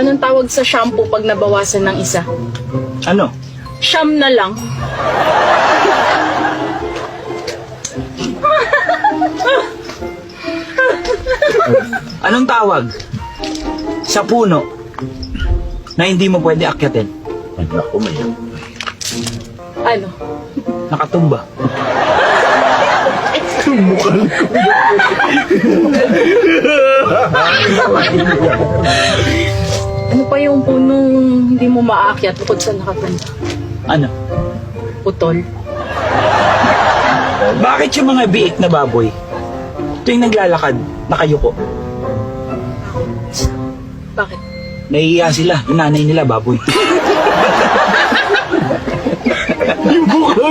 Anong tawag sa shampoo pag nabawasan ng isa? Ano? Siyam na lang. Anong tawag sa puno na hindi mo pwede akyatin? Ako may Ano? Nakatumba. mukha Ano pa yung punong hindi mo maakyat bukod sa nakatumba? Ano? Putol. Bakit yung mga biik na baboy tuwing naglalakad, nakayuko? Bakit? Nahihiya sila. Yung nanay nila, baboy. mukha